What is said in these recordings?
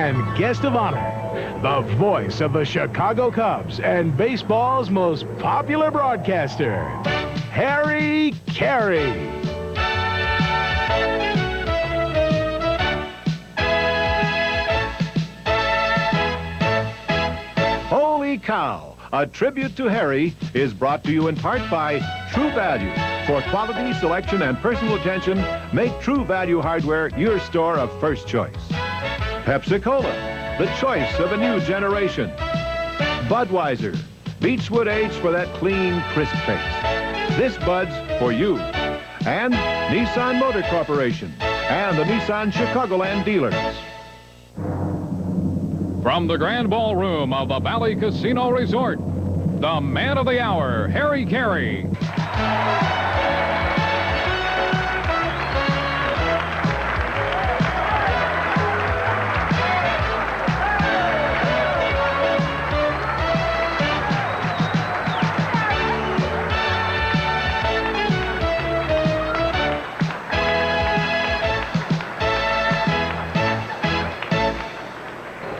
and guest of honor, the voice of the Chicago Cubs and baseball's most popular broadcaster, CARAY. Holy Cow, a tribute to Harry, is brought to you in part by True Value. For quality, selection, and personal attention, make True Value Hardware your store of first choice. Pepsi-Cola, the choice of a new generation. Budweiser, Beechwood Age for that clean, crisp taste. This Bud's for you. And Nissan Motor Corporation and the Nissan Chicagoland dealers. From the Grand Ballroom of the Valley Casino Resort, the man of the hour, CARAY.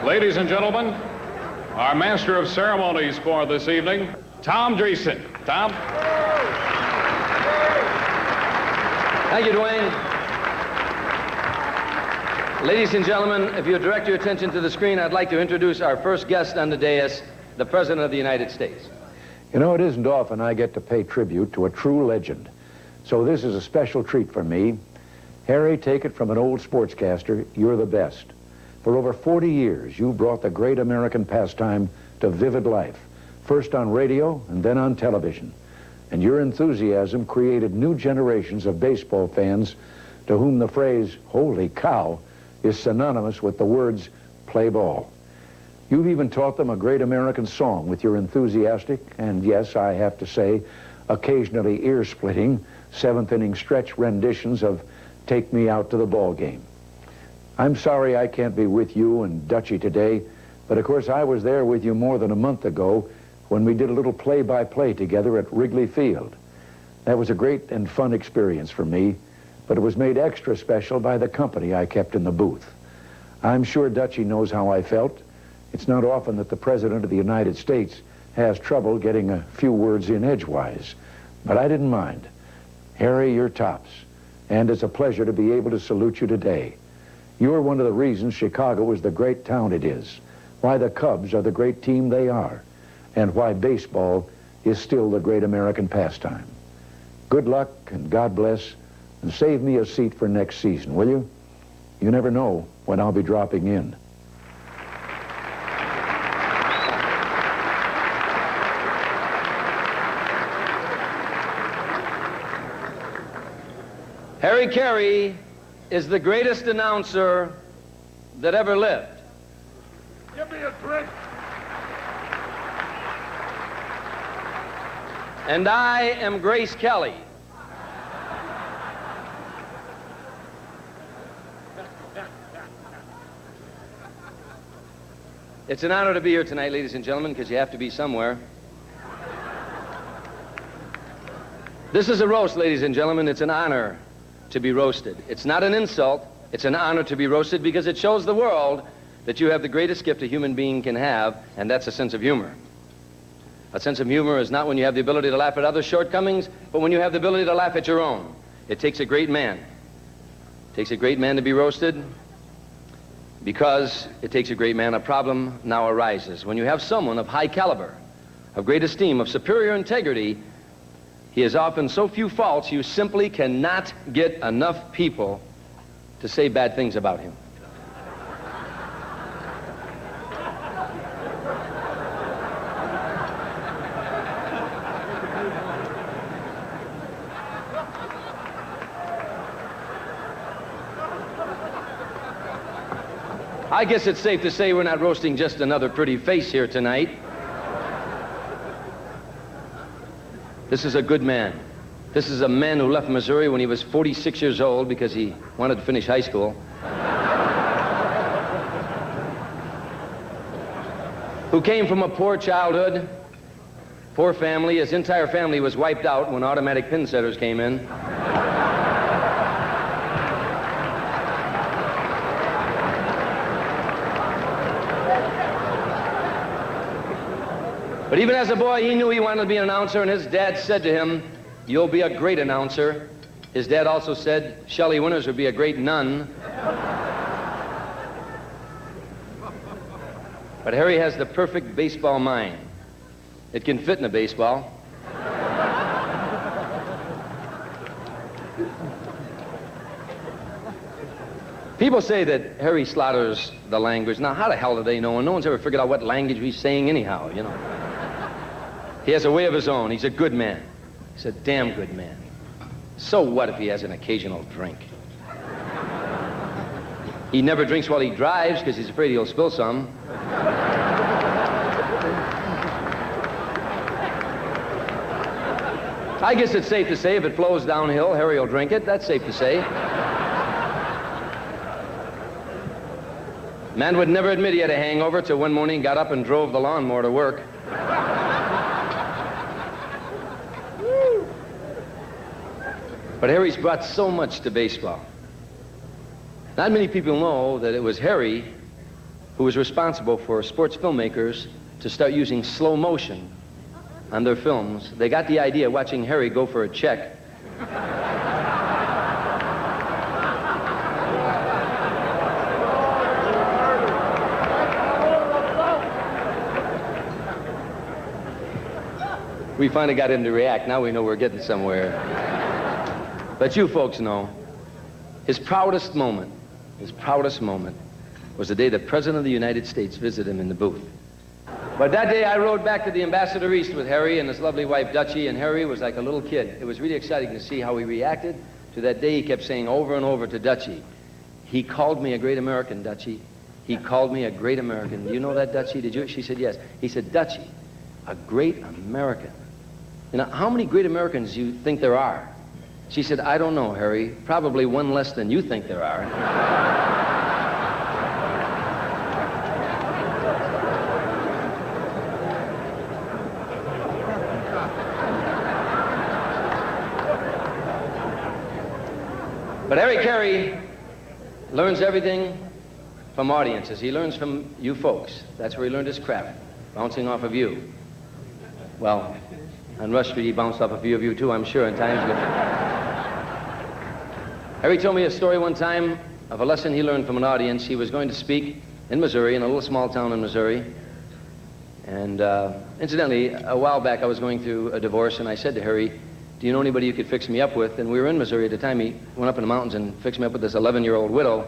Ladies and gentlemen, our master of ceremonies for this evening, Tom Dreesen. Tom? Thank you, Dwayne. Ladies and gentlemen, if you direct your attention to the screen, I'd like to introduce our first guest on the dais, the President of the United States. You know, it isn't often I get to pay tribute to a true legend. So this is a special treat for me. Harry, take it from an old sportscaster, you're the best. For over 40 years, you brought the great American pastime to vivid life, first on radio and then on television. And your enthusiasm created new generations of baseball fans to whom the phrase, holy cow, is synonymous with the words, play ball. You've even taught them a great American song with your enthusiastic, and yes, I have to say, occasionally ear-splitting, seventh-inning stretch renditions of Take Me Out to the Ball Game. I'm sorry I can't be with you and Dutchie today, but of course I was there with you more than a month ago when we did a little play-by-play together at Wrigley Field. That was a great and fun experience for me, but it was made extra special by the company I kept in the booth. I'm sure Dutchie knows how I felt. It's not often that the President of the United States has trouble getting a few words in edgewise, but I didn't mind. Harry, you're tops, and it's a pleasure to be able to salute you today. You're one of the reasons Chicago is the great town it is, why the Cubs are the great team they are, and why baseball is still the great American pastime. Good luck and God bless, and save me a seat for next season, will you? You never know when I'll be dropping in. Harry Caray is the greatest announcer that ever lived. Give me a drink. And I am Grace Kelly. It's an honor to be here tonight, ladies and gentlemen, because you have to be somewhere. This is a roast, ladies and gentlemen. It's an honor to be roasted. It's not an insult. It's an honor to be roasted because it shows the world that you have the greatest gift a human being can have, and that's a sense of humor. A sense of humor is not when you have the ability to laugh at others' shortcomings, but when you have the ability to laugh at your own. It takes a great man. It takes a great man to be roasted. Because it takes a great man, a problem now arises. When you have someone of high caliber, of great esteem, of superior integrity, he has often so few faults, you simply cannot get enough people to say bad things about him. I guess it's safe to say we're not roasting just another pretty face here tonight. This is a good man. This is a man who left Missouri when he was 46 years old because he wanted to finish high school. Who came from a poor childhood, poor family. His entire family was wiped out when automatic pin setters came in. But even as a boy, he knew he wanted to be an announcer, and his dad said to him, "You'll be a great announcer." His dad also said Shelley Winters would be a great nun. But Harry has the perfect baseball mind. It can fit in a baseball. People say that Harry slaughters the language. Now, how the hell do they know? And no one's ever figured out what language he's saying anyhow, you know. He has a way of his own. He's a good man. He's a damn good man. So what if he has an occasional drink? He never drinks while he drives because he's afraid he'll spill some. I guess it's safe to say if it flows downhill, Harry will drink it. That's safe to say. Man would never admit he had a hangover till one morning he got up and drove the lawnmower to work. But Harry's brought so much to baseball. Not many people know that it was Harry who was responsible for sports filmmakers to start using slow motion on their films. They got the idea watching Harry go for a check. We finally got him to react. Now we know we're getting somewhere. But you folks know, his proudest moment was the day the President of the United States visited him in the booth. But that day I rode back to the Ambassador East with Harry and his lovely wife Dutchie, and Harry was like a little kid. It was really exciting to see how he reacted to that day. He kept saying over and over to Dutchie, "He called me a great American, Dutchie. He called me a great American. Do you know that, Dutchie? Did you?" She said, "Yes." He said, "Dutchie, a great American. You know, how many great Americans do you think there are?" She said, "I don't know, Harry. Probably one less than you think there are." But Harry Carey learns everything from audiences. He learns from you folks. That's where he learned his craft, bouncing off of you. Well, on Rush Street, he bounced off a few of you, too, I'm sure, in times. Harry told me a story one time of a lesson he learned from an audience. He was going to speak in Missouri, in a little small town in Missouri. And incidentally, a while back, I was going through a divorce, and I said to Harry, "Do you know anybody you could fix me up with?" And we were in Missouri at the time. He went up in the mountains and fixed me up with this 11-year-old widow.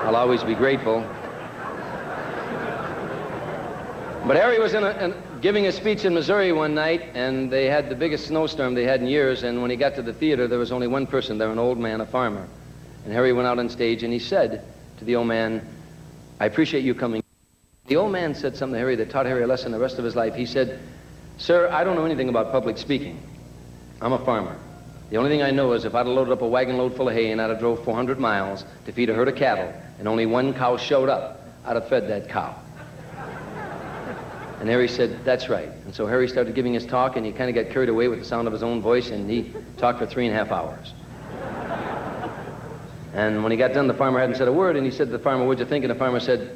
I'll always be grateful. But Harry was giving a speech in Missouri one night, and they had the biggest snowstorm they had in years, and when he got to the theater, there was only one person there, an old man, a farmer. And Harry went out on stage, and he said to the old man, "I appreciate you coming." The old man said something to Harry that taught Harry a lesson the rest of his life. He said, "Sir, I don't know anything about public speaking. I'm a farmer. The only thing I know is if I'd have loaded up a wagon load full of hay and I'd have drove 400 miles to feed a herd of cattle, and only one cow showed up, I'd have fed that cow." And Harry said, "That's right." And so Harry started giving his talk, and he kind of got carried away with the sound of his own voice, and he talked for 3.5 hours. And when he got done, the farmer hadn't said a word, and he said to the farmer, "What'd you think?" And the farmer said,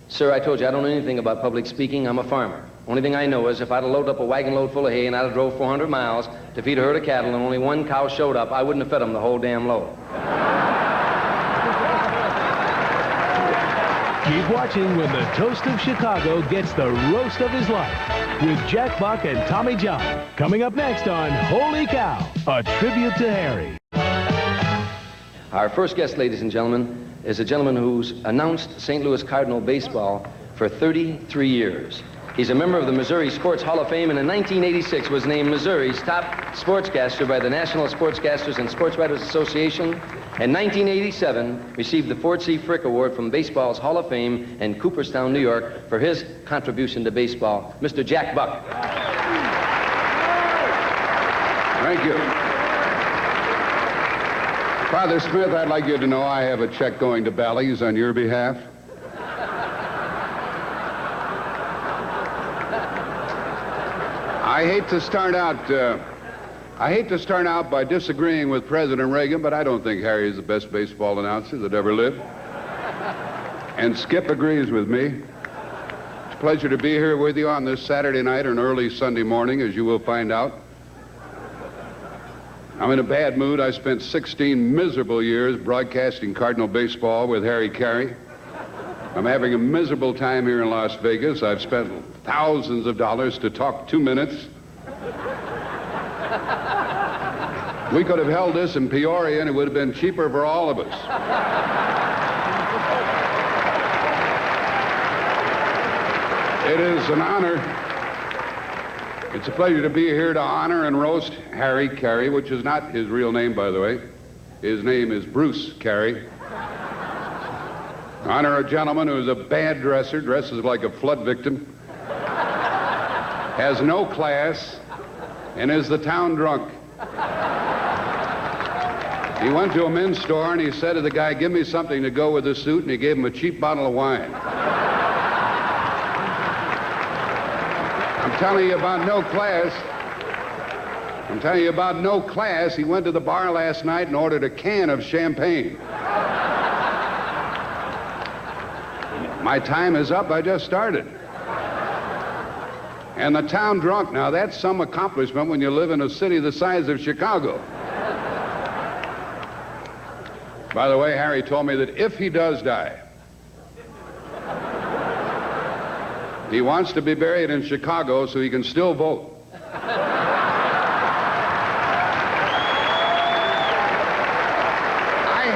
"Sir, I told you I don't know anything about public speaking. I'm a farmer. Only thing I know is if I'd have loaded up a wagon load full of hay and I'd have drove 400 miles to feed a herd of cattle and only one cow showed up, I wouldn't have fed them the whole damn load." Keep watching when the Toast of Chicago gets the roast of his life with Jack Buck and Tommy John. Coming up next on Holy Cow, a tribute to Harry. Our first guest, ladies and gentlemen, is a gentleman who's announced St. Louis Cardinal baseball for 33 years. He's a member of the Missouri Sports Hall of Fame, and in 1986 was named Missouri's top sportscaster by the National Sportscasters and Sportswriters Association. In 1987, received the Ford C. Frick Award from Baseball's Hall of Fame in Cooperstown, New York, for his contribution to baseball, Mr. Jack Buck. Thank you. Father Smith, I'd like you to know I have a check going to Bally's on your behalf. I hate to start out I hate to start out by disagreeing with President Reagan, but I don't think Harry is the best baseball announcer that ever lived. And Skip agrees with me. It's a pleasure to be here with you on this Saturday night and early Sunday morning, as you will find out. I'm in a bad mood. I spent 16 miserable years broadcasting Cardinal baseball with Harry Caray. I'm having a miserable time here in Las Vegas. I've spent thousands of dollars to talk 2 minutes. We could have held this in Peoria, and it would have been cheaper for all of us. It is an honor. It's a pleasure to be here to honor and roast Harry Caray, which is not his real name, by the way. His name is Bruce Caray. Honor a gentleman who is a bad dresser, dresses like a flood victim, has no class, and is the town drunk. He went to a men's store and he said to the guy, "Give me something to go with the suit," and he gave him a cheap bottle of wine. I'm telling you about no class. I'm telling you about no class. He went to the bar last night and ordered a can of champagne. My time is up. I just started. And the town drunk. Now, that's some accomplishment when you live in a city the size of Chicago. By the way, Harry told me that if he does die, he wants to be buried in Chicago so he can still vote. I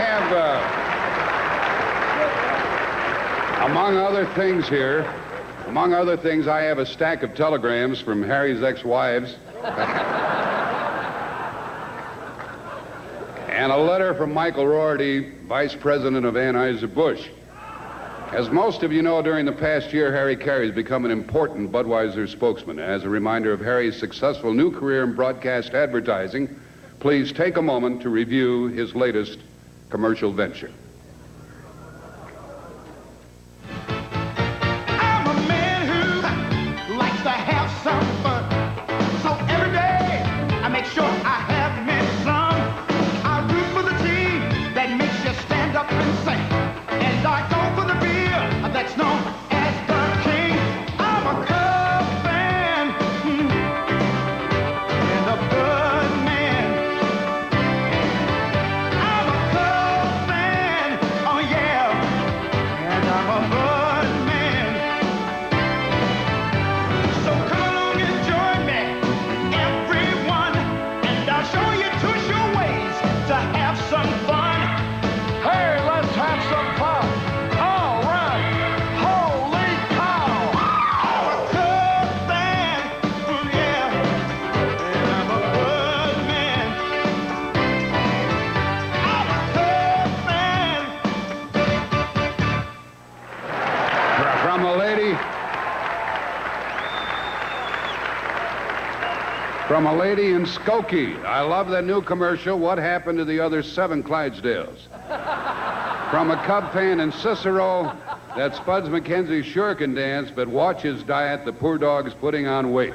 have, among other things here, I have a stack of telegrams from Harry's ex-wives. And a letter from Michael Rorty, Vice President of Anheuser-Busch. As most of you know, during the past year, Harry Caray has become an important Budweiser spokesman. As a reminder of Harry's successful new career in broadcast advertising, please take a moment to review his latest commercial venture. I'm a man who likes to have some fun. So every day I make sure I have me some. I root for the team that makes you stand up and sing. And I go for the beer that's known as the king. I'm a Cub fan and a Bud man. I'm a Cub fan, oh yeah, and I'm a Bud man. So come along and join me, everyone, and I'll show you two sure ways to have some fun. Hey, let's have some fun. All right. Holy cow! I'm a Cub fan, yeah, and I'm a Bud man. I'm a Cub fan. From a lady in Skokie. I love that new commercial. What happened to the other 7 Clydesdales? From a Cub fan in Cicero. That Spuds McKenzie sure can dance, but watch his diet. The poor dog's putting on weight.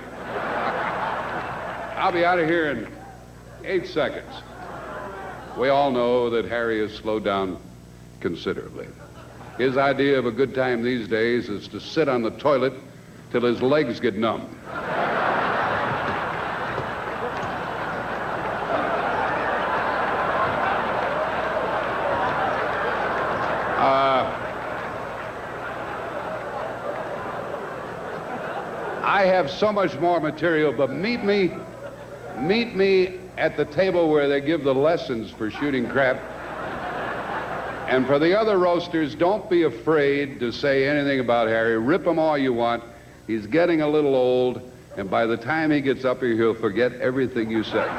I'll be out of here in 8 seconds. We all know that Harry has slowed down considerably. His idea of a good time these days is to sit on the toilet till his legs get numb. I have so much more material, but meet me at the table where they give the lessons for shooting crap. And for the other roasters, don't be afraid to say anything about Harry. Rip him all you want. He's getting a little old, and by the time he gets up here, he'll forget everything you said.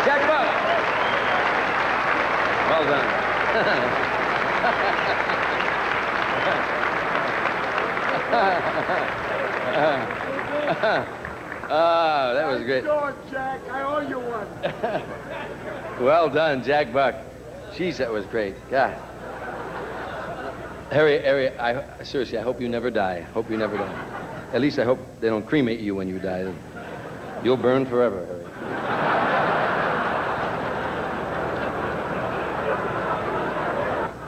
Jack Buck. Well done. That was great. Jack, I owe you one. Well done, Jack Buck. Jeez, that was great. God. Harry, seriously, I hope you never die. Hope you never die. At least I hope they don't cremate you when you die. You'll burn forever, Harry.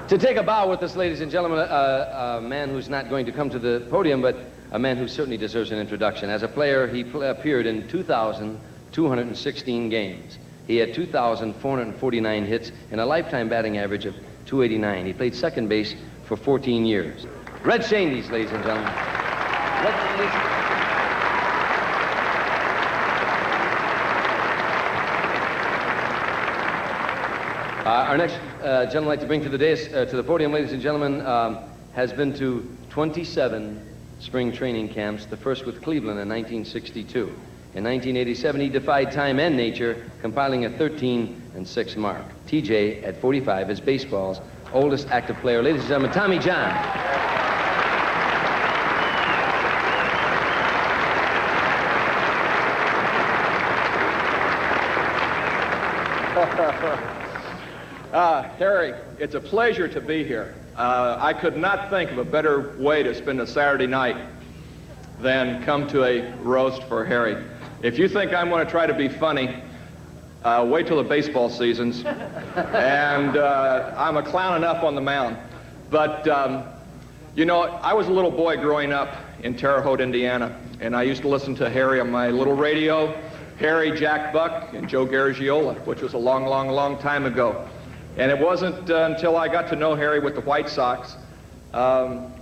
To take a bow with us, ladies and gentlemen, a man who's not going to come to the podium, but a man who certainly deserves an introduction. As a player, he appeared in 2,216 games. He had 2,449 hits and a lifetime batting average of .289. He played second base for 14 years. Red Shandies, ladies and gentlemen. Red Shandies. Our next gentleman I'd like to bring to the dais, to the podium, ladies and gentlemen, has been to 27 spring training camps, the first with Cleveland in 1962. In 1987, he defied time and nature, compiling a 13-6 mark. TJ, at 45, is baseball's oldest active player. Ladies and gentlemen, Tommy John. Harry, it's a pleasure to be here. I could not think of a better way to spend a Saturday night than come to a roast for Harry. If you think I'm going to try to be funny, wait till the baseball seasons. And I'm a clown enough on the mound. But, you know, I was a little boy growing up in Terre Haute, Indiana, and I used to listen to Harry on my little radio. Harry, Jack Buck, and Joe Garagiola, which was a long, long, long time ago. And it wasn't until I got to know Harry with the White Sox.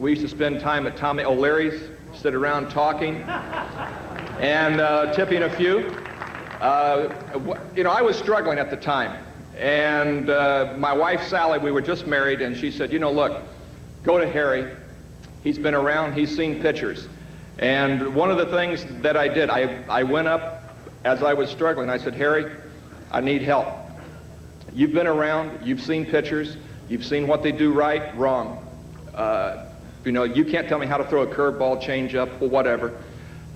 We used to spend time at Tommy O'Leary's, sit around talking and tipping a few. You know, I was struggling at the time. And my wife, Sally, we were just married, and she said, you know, look, go to Harry. He's been around, he's seen pitchers. And one of the things that I did, I went up as I was struggling. I said, Harry, I need help. You've been around, you've seen pitchers, you've seen what they do right, wrong. You know, you can't tell me how to throw a curveball, change up, or whatever,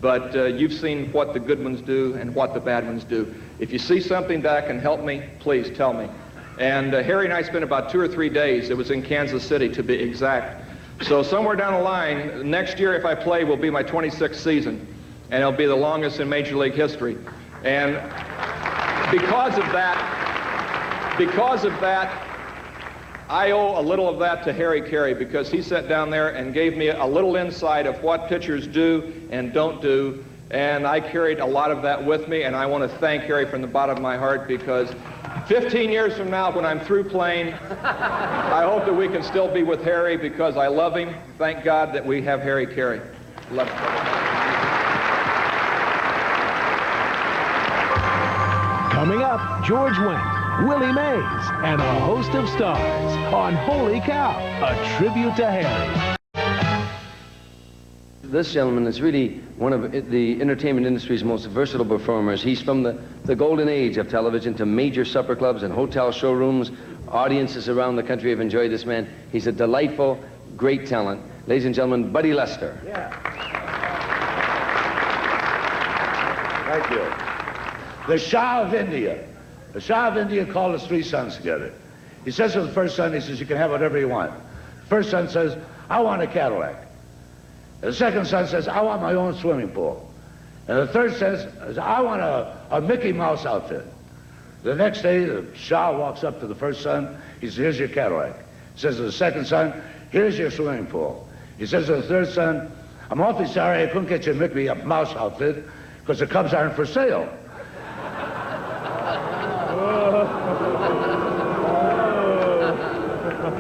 but you've seen what the good ones do and what the bad ones do. If you see something that can help me, please tell me. And Harry and I spent about 2 or 3 days. It was in Kansas City, to be exact. So somewhere down the line, next year if I play will be my 26th season, and it'll be the longest in Major League history. And because of that, I owe a little of that to Harry Carey, because he sat down there and gave me a little insight of what pitchers do and don't do, and I carried a lot of that with me, and I want to thank Harry from the bottom of my heart, because 15 years from now, when I'm through playing, I hope that we can still be with Harry, because I love him. Thank God that we have Harry Carey. Love him. Coming up, George Wendt, Willie Mays, and a host of stars on Holy Cow, a tribute to Harry. This gentleman is really one of the entertainment industry's most versatile performers. He's from the golden age of television to major supper clubs and hotel showrooms. Audiences around the country have enjoyed this man. He's a delightful, great talent. Ladies and gentlemen, Buddy Lester. Yeah. Thank you. The Shah of India. The Shah of India called his 3 sons together. He says to the first son, he says, you can have whatever you want. The first son says, I want a Cadillac. And the second son says, I want my own swimming pool. And the third says, I want a Mickey Mouse outfit. The next day, the Shah walks up to the first son. He says, here's your Cadillac. He says to the second son, here's your swimming pool. He says to the third son, I'm awfully sorry I couldn't get you a Mickey Mouse outfit because the Cubs aren't for sale.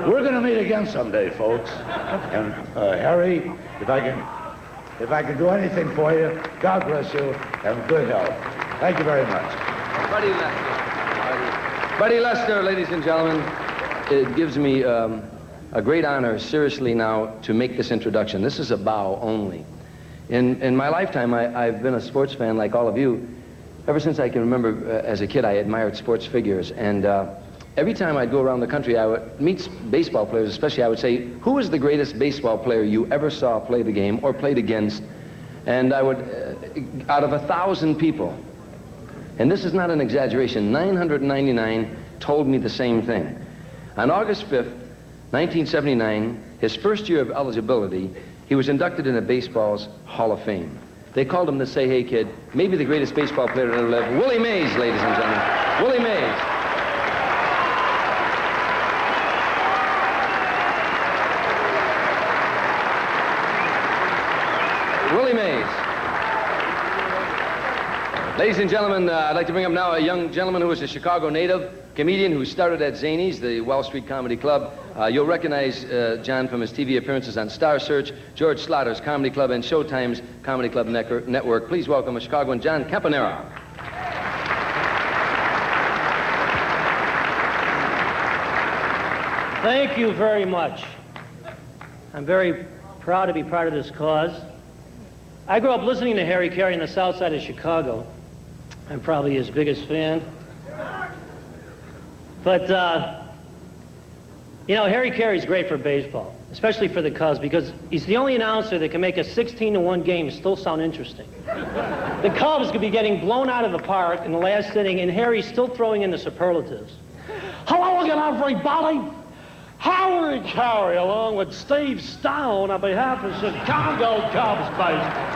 We're going to meet again someday, folks. And Harry, if I can do anything for you, God bless you, and good health. Thank you very much. Buddy Lester. Buddy Lester, ladies and gentlemen. It gives me a great honor, seriously now, to make this introduction. This is a bow only. In my lifetime, I've been a sports fan like all of you. Ever since I can remember, as a kid, I admired sports figures. And every time I'd go around the country, I would meet baseball players, especially. I would say, who is the greatest baseball player you ever saw play the game or played against? And I would, out of 1,000 people, and this is not an exaggeration, 999 told me the same thing. On August 5th, 1979, his first year of eligibility, he was inducted into baseball's Hall of Fame. They called him the Say Hey Kid, maybe the greatest baseball player to ever live, Willie Mays, ladies and gentlemen. Willie Mays. Willie Mays. Ladies and gentlemen, I'd like to bring up now a young gentleman who is a Chicago native, comedian who started at Zanies, the Wall Street Comedy Club. You'll recognize John from his TV appearances on Star Search, George Slaughter's Comedy Club, and Showtime's Comedy Club Network. Please welcome a Chicagoan, John Campanera. Thank you very much. I'm very proud to be part of this cause. I grew up listening to Harry Carey on the south side of Chicago. I'm probably his biggest fan. But, you know, Harry Carey's great for baseball, especially for the Cubs, because he's the only announcer that can make a 16-1 game still sound interesting. The Cubs could be getting blown out of the park in the last inning, and Harry's still throwing in the superlatives. Hello again, everybody. Harry Carey, along with Steve Stone, on behalf of Chicago Cubs baseball.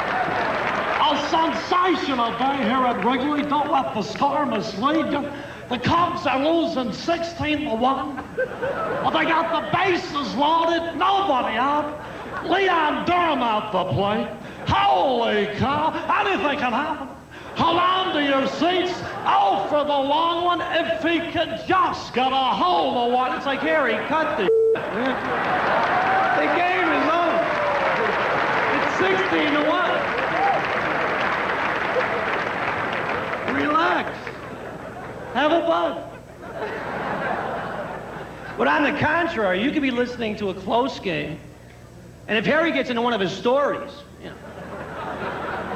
A sensational day here at Wrigley. Don't let the score mislead you. The Cubs are losing 16-1. Well, they got the bases loaded, nobody out. Leon Durham out the plate. Holy cow, anything can happen. Hold on to your seats. Oh, for the long one, if he could just get a hold of one. It's like, Harry, cut the The game is over. It's 16-1. Relax. Have a bud. But on the contrary, you could be listening to a close game, and if Harry gets into one of his stories, you know,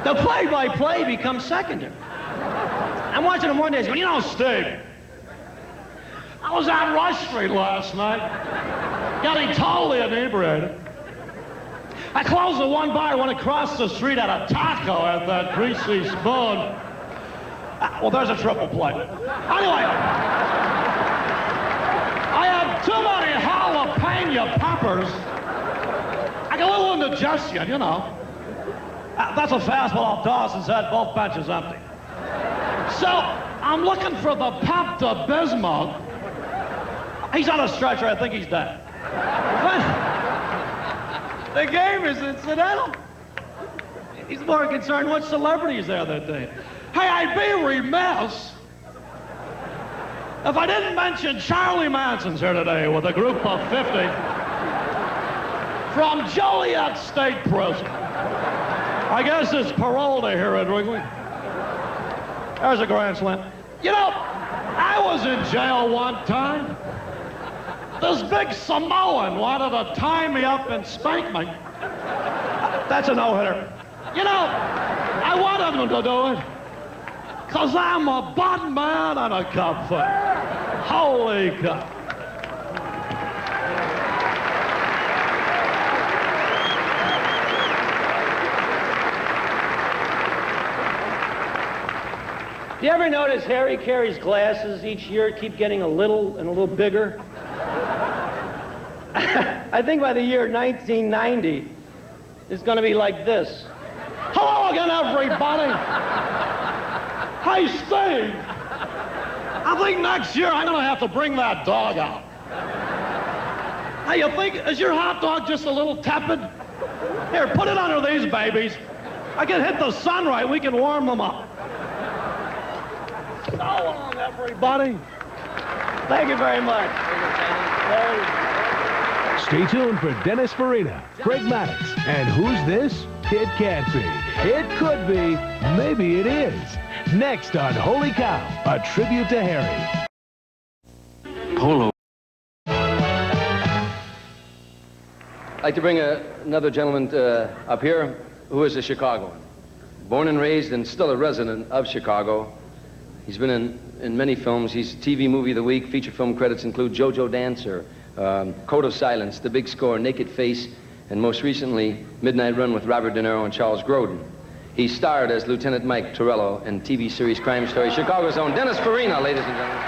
the play-by-play becomes secondary. I'm watching him one day, he's going, you know, Steve, I was on Rush Street last night, getting totally inebriated. I closed the one bar, went across the street, had a taco at that greasy spoon. Well, there's a triple play. Anyway, I had too many jalapeno peppers. I got a little indigestion, you know. That's a fastball off Dawson's head, both benches empty. So, I'm looking for the Pepto-Bismol. He's on a stretcher, I think he's dead. But the game is incidental. He's more concerned what celebrities there that day. Hey, I'd be remiss if I didn't mention Charlie Manson's here today with a group of 50 from Joliet State Prison. I guess it's parole day here at Wrigley. There's a grand slam. You know, I was in jail one time. This big Samoan wanted to tie me up and spank me. That's a no-hitter. You know, I wanted him to do it, because I'm a bud man and a Cub fan. Holy cow. Do you ever notice Harry Carey's glasses each year keep getting a little and a little bigger? I think by the year 1990, it's going to be like this. Hello again, everybody. Hey, Steve. I think next year I'm going to have to bring that dog out. Hey, you think, is your hot dog just a little tepid? Here, put it under these babies. I can hit the sun right, we can warm them up. So long, everybody. Thank you very much. Stay tuned for Dennis Farina, Craig Maddox, and Who's This? It can't be. It could be. Maybe it is. Next on Holy Cow, a tribute to Harry. Polo. I'd like to bring another gentleman up here who is a Chicagoan. Born and raised and still a resident of Chicago. He's been in many films. He's TV Movie of the Week. Feature film credits include JoJo Dancer, Code of Silence, The Big Score, Naked Face, and most recently, Midnight Run with Robert De Niro and Charles Grodin. He starred as Lieutenant Mike Torello in TV series Crime Story. Chicago's own Dennis Farina, ladies and gentlemen.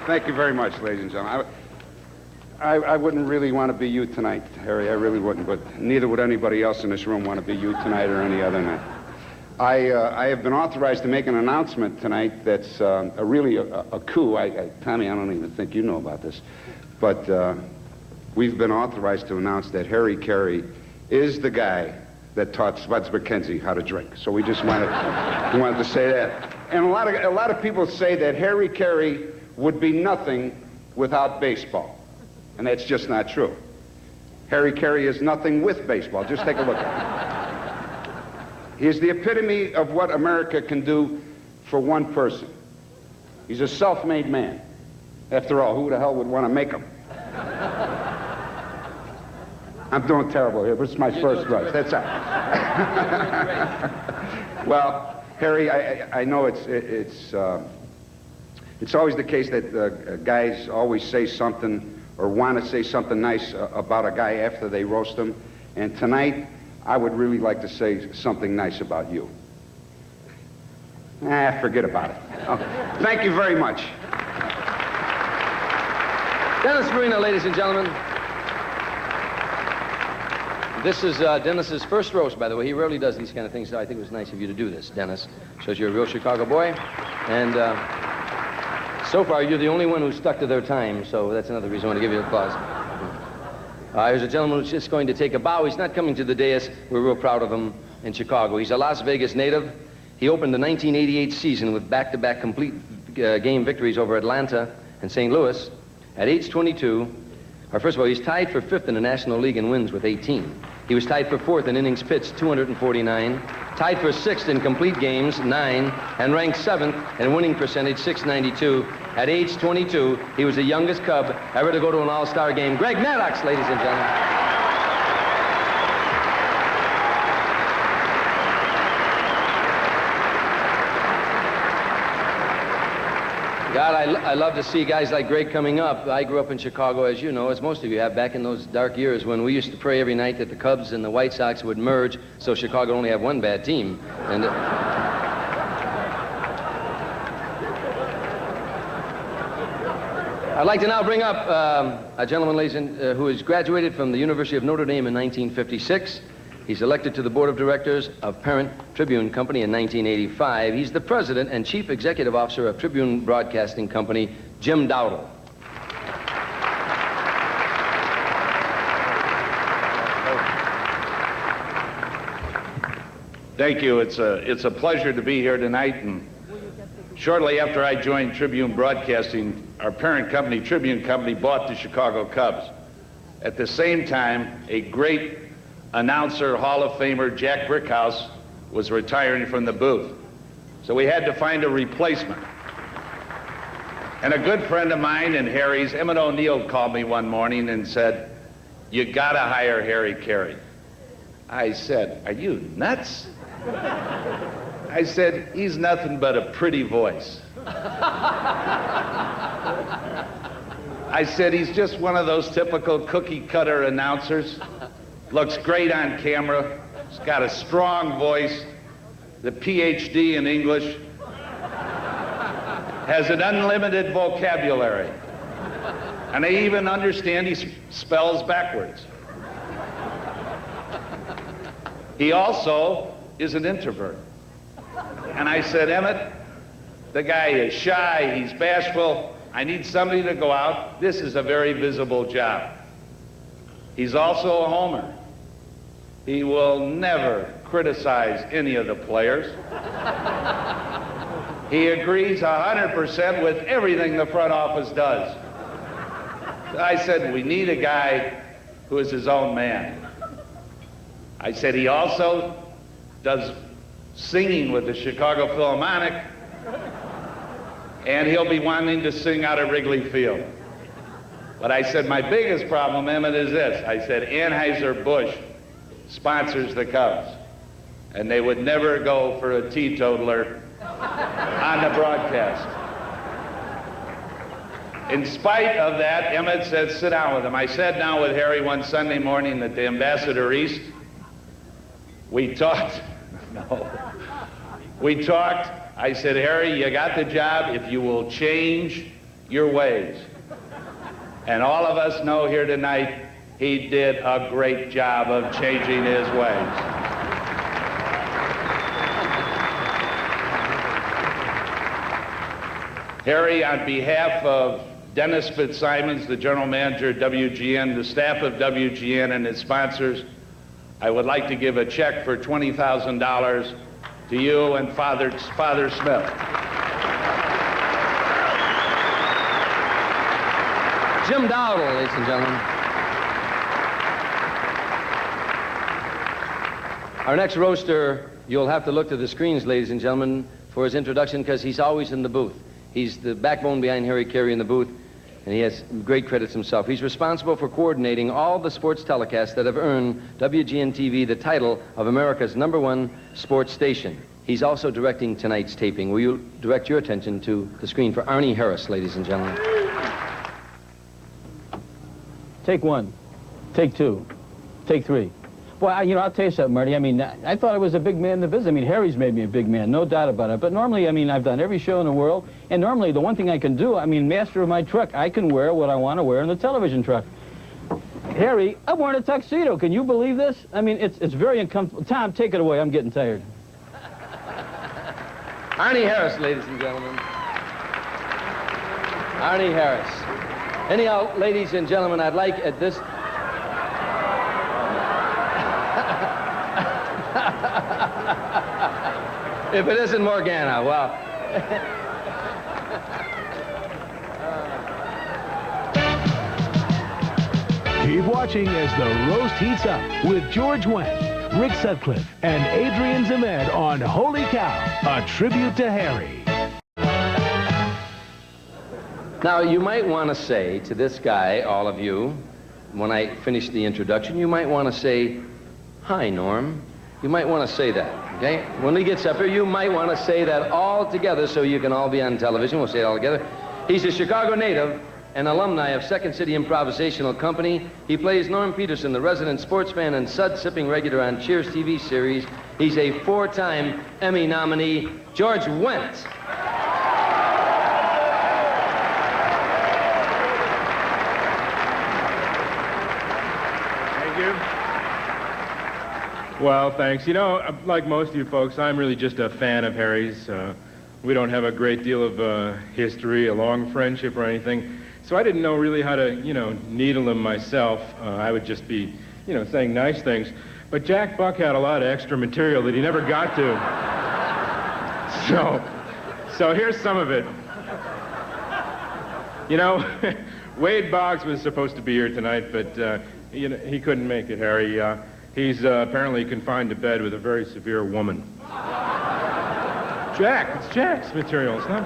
Thank you very much, ladies and gentlemen. I wouldn't really want to be you tonight, Harry. I really wouldn't, but neither would anybody else in this room want to be you tonight or any other night. I have been authorized to make an announcement tonight that's really a coup. Tommy, I don't even think you know about this, but we've been authorized to announce that Harry Carey is the guy that taught Spuds McKenzie how to drink. So we just wanted to say that. And a lot of people say that Harry Carey would be nothing without baseball, and that's just not true. Harry Carey is nothing with baseball. Just take a look at him. He is the epitome of what America can do for one person. He's a self-made man. After all, who the hell would want to make him? I'm doing terrible here, but it's my first rush. That's all. Well, Harry, I know it's always the case that guys always say something or want to say something nice about a guy after they roast him. And tonight, I would really like to say something nice about you. Forget about it. Thank you very much. Dennis Farina, ladies and gentlemen. This is Dennis's first roast, by the way. He rarely does these kind of things, so I think it was nice of you to do this, Dennis. Shows you're a real Chicago boy. And so far, you're the only one who's stuck to their time, so that's another reason I want to give you applause. Here's a gentleman who's just going to take a bow. He's not coming to the dais. We're real proud of him in Chicago. He's a Las Vegas native. He opened the 1988 season with back-to-back complete game victories over Atlanta and St. Louis. At age 22, first of all, he's tied for 5th in the National League in wins with 18. He was tied for 4th in innings pitched, 249, tied for 6th in complete games, 9, and ranked 7th in winning percentage, 692. At age 22, he was the youngest Cub ever to go to an All-Star game. Greg Maddox, ladies and gentlemen. God, I love to see guys like Greg coming up. I grew up in Chicago, as you know, as most of you have, back in those dark years when we used to pray every night that the Cubs and the White Sox would merge so Chicago only have one bad team. And I'd like to now bring up a gentleman, ladies and who has graduated from the University of Notre Dame in 1956. He's elected to the board of directors of Parent Tribune Company in 1985. He's the president and chief executive officer of Tribune Broadcasting Company, Jim Dowdle. Thank you. It's a pleasure to be here tonight. And shortly after I joined Tribune Broadcasting, our parent company, Tribune Company, bought the Chicago Cubs. At the same time, a great announcer, Hall of Famer Jack Brickhouse was retiring from the booth. So we had to find a replacement. And a good friend of mine and Harry's, Emmett O'Neill, called me one morning and said, "You gotta hire Harry Carey." I said, "Are you nuts?" I said, "He's nothing but a pretty voice." I said, "He's just one of those typical cookie-cutter announcers. Looks great on camera. He's got a strong voice, the PhD in English, has an unlimited vocabulary, and I even understand he spells backwards. He also is an introvert." And I said, "Emmett, the guy is shy, he's bashful. I need somebody to go out. This is a very visible job. He's also a homer. He will never criticize any of the players. He agrees 100% with everything the front office does." I said, "We need a guy who is his own man." I said, "He also does singing with the Chicago Philharmonic, and he'll be wanting to sing out of Wrigley Field." But I said, "My biggest problem, Emmett, is this." I said, "Anheuser-Busch sponsors the Cubs, and they would never go for a teetotaler on the broadcast." In spite of that, Emmett said, "Sit down with him." I sat down with Harry one Sunday morning at the Ambassador East. We talked. We talked. I said, "Harry, you got the job if you will change your ways." And all of us know here tonight he did a great job of changing his ways. Harry, on behalf of Dennis Fitzsimons, the general manager of WGN, the staff of WGN, and its sponsors, I would like to give a check for $20,000 to you and Father Smith. Jim Dowdle, ladies and gentlemen. Our next roaster, you'll have to look to the screens, ladies and gentlemen, for his introduction, because he's always in the booth. He's the backbone behind Harry Carey in the booth, and he has great credits himself. He's responsible for coordinating all the sports telecasts that have earned WGN-TV the title of America's #1 sports station. He's also directing tonight's taping. Will you direct your attention to the screen for Arnie Harris, ladies and gentlemen? Take one, take two, take three. Boy, I'll tell you something, Marty. I mean, I thought I was a big man in the business. I mean, Harry's made me a big man, no doubt about it. But normally, I mean, I've done every show in the world, and normally the one thing I can do, I mean, master of my truck, I can wear what I want to wear in the television truck. Harry, I'm wearing a tuxedo. Can you believe this? I mean, it's very uncomfortable. Tom, take it away. I'm getting tired. Arnie Harris, ladies and gentlemen. Arnie Harris. Anyhow, ladies and gentlemen, I'd like at this... If it isn't Morgana, well... Keep watching as the roast heats up with George Wendt, Rick Sutcliffe, and Adrian Zemed on Holy Cow, a tribute to Harry. Now, you might want to say to this guy, all of you, when I finish the introduction, you might want to say, "Hi, Norm." You might want to say that, okay? When he gets up here, you might want to say that all together so you can all be on television. We'll say it all together. He's a Chicago native, an alumni of Second City Improvisational Company. He plays Norm Peterson, the resident sportsman and sud-sipping regular on Cheers TV series. He's a 4-time Emmy nominee, George Wendt. Thank you. Well, thanks. You know, like most of you folks, I'm really just a fan of Harry's. We don't have a great deal of history, a long friendship or anything. So I didn't know really how to, needle him myself. I would just be, saying nice things. But Jack Buck had a lot of extra material that he never got to. So here's some of it. Wade Boggs was supposed to be here tonight, but he couldn't make it, Harry. He's apparently confined to bed with a very severe woman. It's Jack's material. It's not.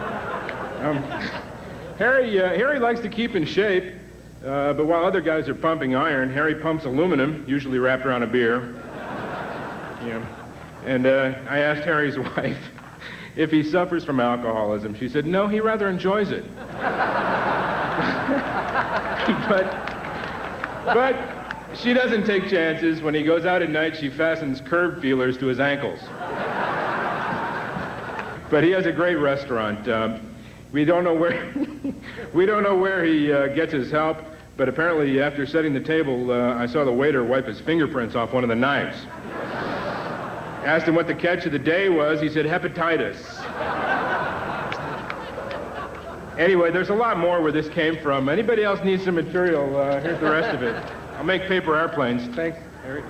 Harry likes to keep in shape, but while other guys are pumping iron, Harry pumps aluminum, usually wrapped around a beer. Yeah. And I asked Harry's wife if he suffers from alcoholism. She said, no, he rather enjoys it. But she doesn't take chances. When he goes out at night, she fastens curb feelers to his ankles. But he has a great restaurant. We don't know where he gets his help, but apparently after setting the table, I saw the waiter wipe his fingerprints off one of the knives. Asked him what the catch of the day was. He said hepatitis. Anyway, there's a lot more where this came from. Anybody else needs some material? Here's the rest of it. I'll make paper airplanes. Thanks, Harry.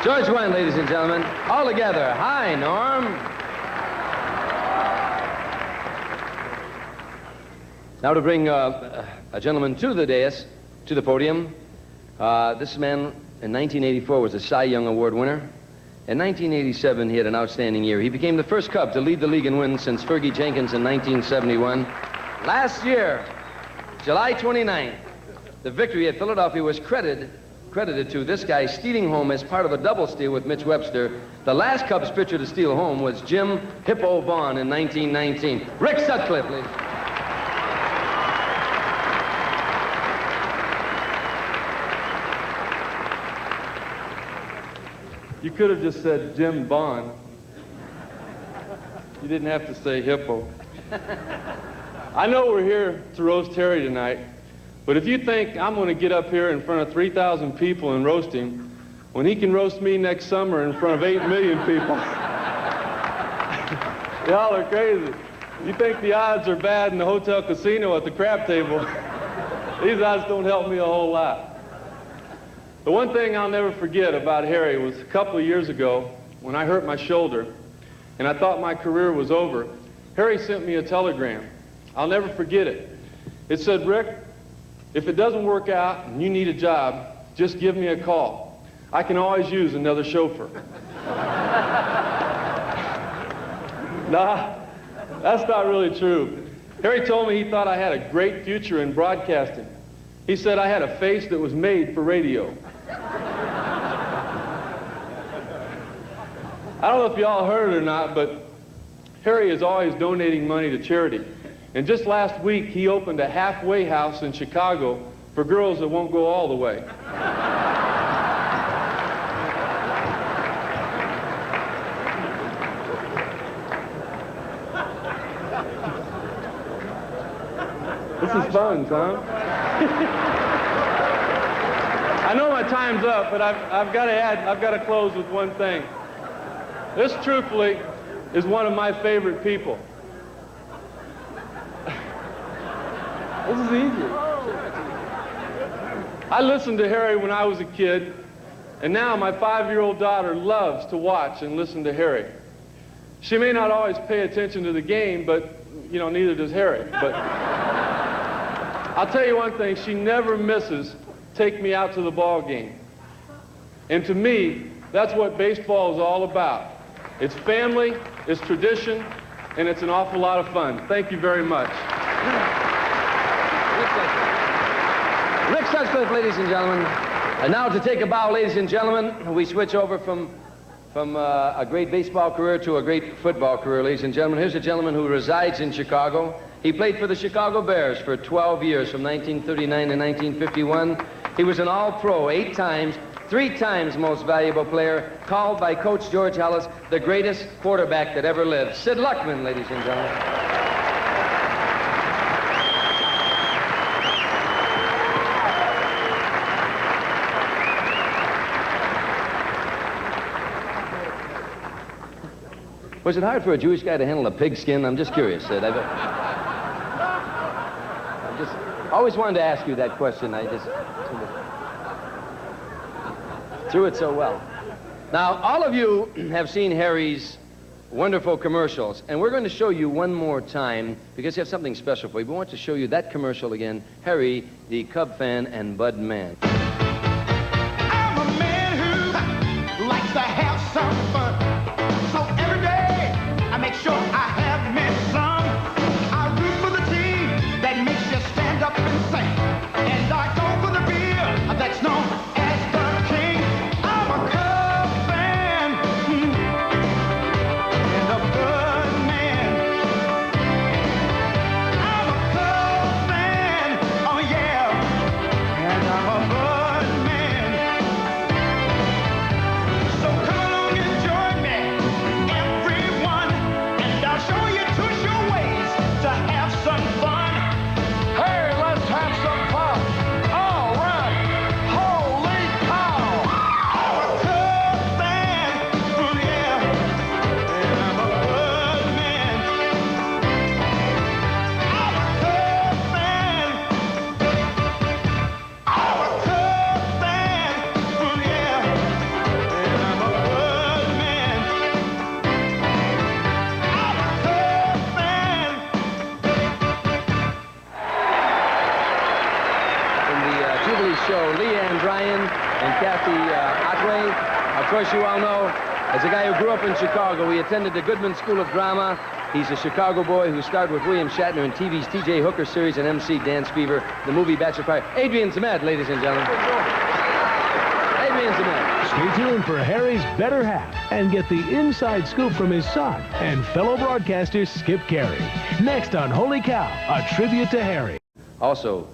George Wendt, ladies and gentlemen. All together. Hi, Norm. Now to bring a gentleman to the dais, to the podium. This man in 1984 was a Cy Young Award winner. In 1987, he had an outstanding year. He became the first Cub to lead the league in wins since Fergie Jenkins in 1971. Last year, July 29th, the victory at Philadelphia was credited to this guy stealing home as part of a double steal with Mitch Webster. The last Cubs pitcher to steal home was Jim Hippo Vaughn in 1919. Rick Sutcliffe, please. You could have just said Jim Bond. You didn't have to say Hippo. I know we're here to roast Harry tonight, but if you think I'm going to get up here in front of 3,000 people and roast him, when he can roast me next summer in front of 8 million people, y'all are crazy. You think the odds are bad in the hotel casino at the crap table. These odds don't help me a whole lot. The one thing I'll never forget about Harry was a couple of years ago when I hurt my shoulder and I thought my career was over. Harry sent me a telegram. I'll never forget it. It said, "Rick, if it doesn't work out and you need a job, just give me a call. I can always use another chauffeur." Nah, that's not really true. Harry told me he thought I had a great future in broadcasting. He said I had a face that was made for radio. I don't know if y'all heard it or not, but Harry is always donating money to charity. And just last week, he opened a halfway house in Chicago for girls that won't go all the way. This is fun, Tom. I know my time's up, but I've got to close with one thing. This, truthfully, is one of my favorite people. This is easy. I listened to Harry when I was a kid, and now my 5-year-old daughter loves to watch and listen to Harry. She may not always pay attention to the game, but, you know, neither does Harry. But I'll tell you one thing, she never misses take me out to the ball game. And to me, that's what baseball is all about. It's family, it's tradition, and it's an awful lot of fun. Thank you very much. Rick Sutcliffe, ladies and gentlemen. And now to take a bow, ladies and gentlemen, we switch over from a great baseball career to a great football career, ladies and gentlemen. Here's a gentleman who resides in Chicago. He played for the Chicago Bears for 12 years, from 1939 to 1951. He was an All-Pro 8 times, 3 times most valuable player, called by Coach George Halas the greatest quarterback that ever lived. Sid Luckman, ladies and gentlemen. Was it hard for a Jewish guy to handle a pigskin? I'm just curious, Sid. I just always wanted to ask you that question. I just threw it so well. Now, all of you have seen Harry's wonderful commercials, and we're going to show you one more time, because we have something special for you. We want to show you that commercial again. Harry, the Cub fan and Bud man. I'm a man who likes to have some fun. So every day, I make sure I have me some. I root for the team that makes you stand up and sing. And I go for the beer that's known as the king. I'm a Cub fan and a Bud man. I'm a Cub fan, oh yeah, and I'm a Bud man. So come along and join me, everyone, and I'll show you 2 sure ways to have some fun. Hey, let's have some fun. All right. Holy cow. I'm a Cub fan, oh yeah, and I'm a Bud man. I'm a Cub fan. I'm a Cub fan, oh yeah, and I'm a Bud man. I'm a Cub fan. From the Jubilee Show, Leanne Bryan and Kathy Otway. Of course, you all know, as a guy who grew up in Chicago, he attended the Goodman School of Drama. He's a Chicago boy who starred with William Shatner in TV's T.J. Hooker series and MC Dance Fever, the movie Bachelor Party. Adrian Zemed, ladies and gentlemen. Adrian Zemed. Stay tuned for Harry's Better Half and get the inside scoop from his son and fellow broadcaster Skip Carey. Next on Holy Cow, a tribute to Harry. Also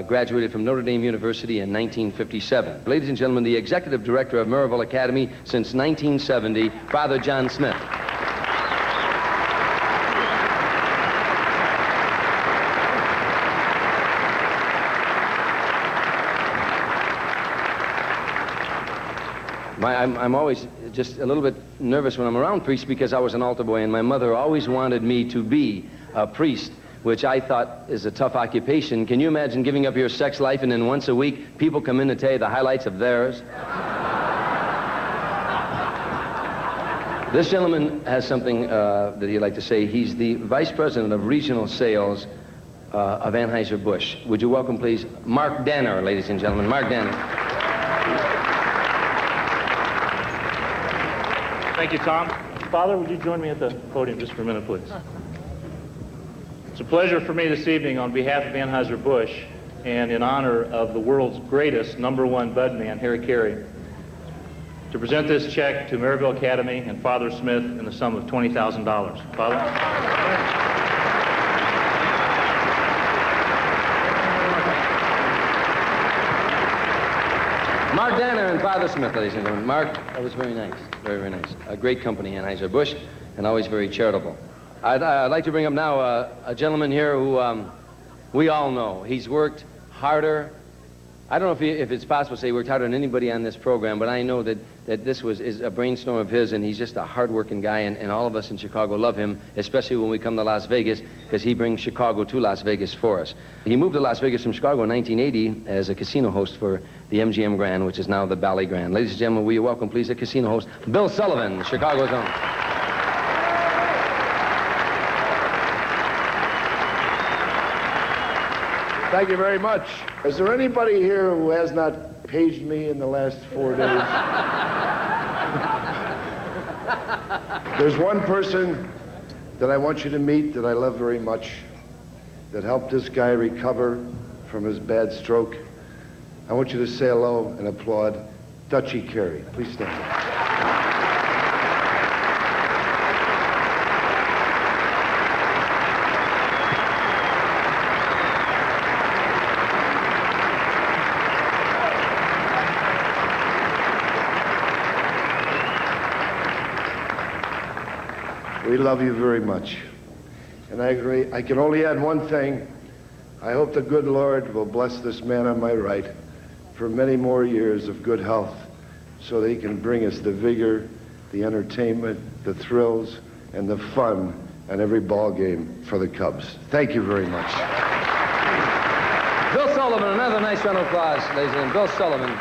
graduated from Notre Dame University in 1957. Ladies and gentlemen, the executive director of Maryville Academy since 1970, Father John Smith. I'm always just a little bit nervous when I'm around priests because I was an altar boy, and my mother always wanted me to be a priest, which I thought is a tough occupation. Can you imagine giving up your sex life and then once a week people come in to tell you the highlights of theirs? This gentleman has something that he'd like to say. He's the Vice President of Regional Sales of Anheuser-Busch. Would you welcome, please, Mark Danner, ladies and gentlemen. Mark Danner. Thank you, Tom. Father, would you join me at the podium just for a minute, please? It's a pleasure for me this evening on behalf of Anheuser-Busch and in honor of the world's greatest #1 bud man, Harry Carey, to present this check to Maryville Academy and Father Smith in the sum of $20,000. Father? Mark Danner and Father Smith, ladies and gentlemen. Mark, that was very nice. Very, very nice. A great company, Anheuser-Busch, and always very charitable. I'd like to bring up now a gentleman here who we all know. He's worked harder. I don't know if it's possible to say he worked harder than anybody on this program, but I know that this is a brainstorm of his, and he's just a hard-working guy, and all of us in Chicago love him, especially when we come to Las Vegas, because he brings Chicago to Las Vegas for us. He moved to Las Vegas from Chicago in 1980 as a casino host for the MGM Grand, which is now the Bally Grand. Ladies and gentlemen, will you welcome, please, the casino host, Bill Sullivan, Chicago's own. Thank you very much. Is there anybody here who has not paged me in the last 4 days? There's one person that I want you to meet that I love very much, that helped this guy recover from his bad stroke. I want you to say hello and applaud Dutchy Carey. Please stand up. We love you very much. And I can only add one thing. I hope the good Lord will bless this man on my right for many more years of good health so that he can bring us the vigor, the entertainment, the thrills, and the fun on every ball game for the Cubs. Thank you very much. Bill Sullivan, another nice round of applause, ladies and gentlemen. Bill Sullivan.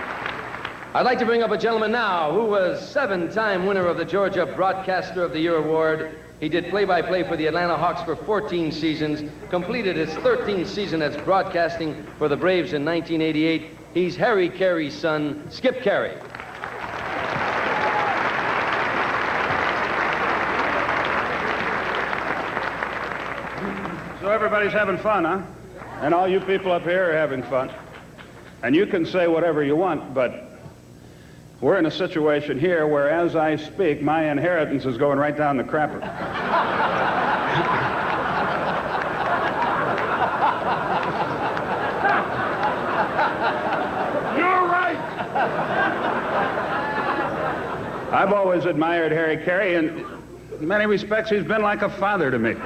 I'd like to bring up a gentleman now who was 7-time winner of the Georgia Broadcaster of the Year Award. He did play-by-play for the Atlanta Hawks for 14 seasons, completed his 13th season as broadcasting for the Braves in 1988. He's Harry Carey's son, Skip Carey. So everybody's having fun, huh? And all you people up here are having fun. And you can say whatever you want, but we're in a situation here where, as I speak, my inheritance is going right down the crapper. You're right! I've always admired Harry Carey, and in many respects, he's been like a father to me.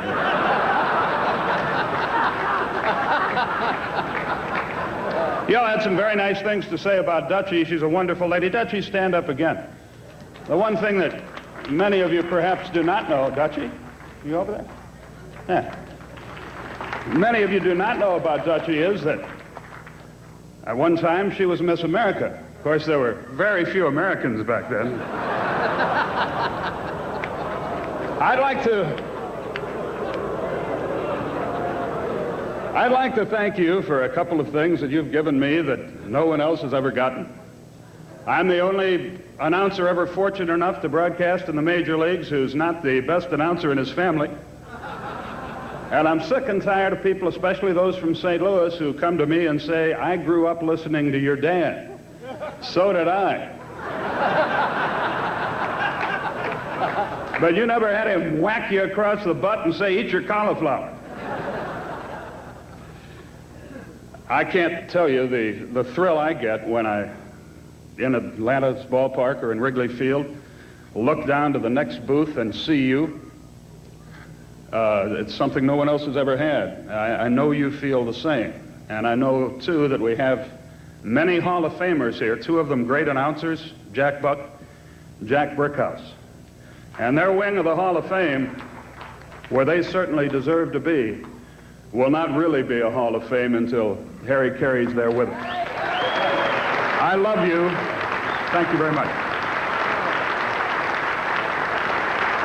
You all had some very nice things to say about Dutchy. She's a wonderful lady. Dutchy, stand up again. The one thing that many of you perhaps do not know, Dutchy, you over there? Yeah. Many of you do not know about Dutchy is that at one time she was Miss America. Of course, there were very few Americans back then. I'd like to thank you for a couple of things that you've given me that no one else has ever gotten. I'm the only announcer ever fortunate enough to broadcast in the major leagues who's not the best announcer in his family. And I'm sick and tired of people, especially those from St. Louis, who come to me and say, I grew up listening to your dad. So did I. But you never had him whack you across the butt and say, eat your cauliflower. I can't tell you the thrill I get when I, in Atlanta's ballpark or in Wrigley Field, look down to the next booth and see you. It's something no one else has ever had. I know you feel the same. And I know, too, that we have many Hall of Famers here, two of them great announcers, Jack Buck Jack Brickhouse. And their wing of the Hall of Fame, where they certainly deserve to be, will not really be a Hall of Fame until Harry Caray's there with us. I love you. Thank you very much.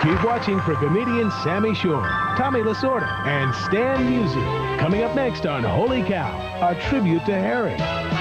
Keep watching for comedian Sammy Shore, Tommy Lasorda, and Stan Musial. Coming up next on Holy Cow, a tribute to Harry.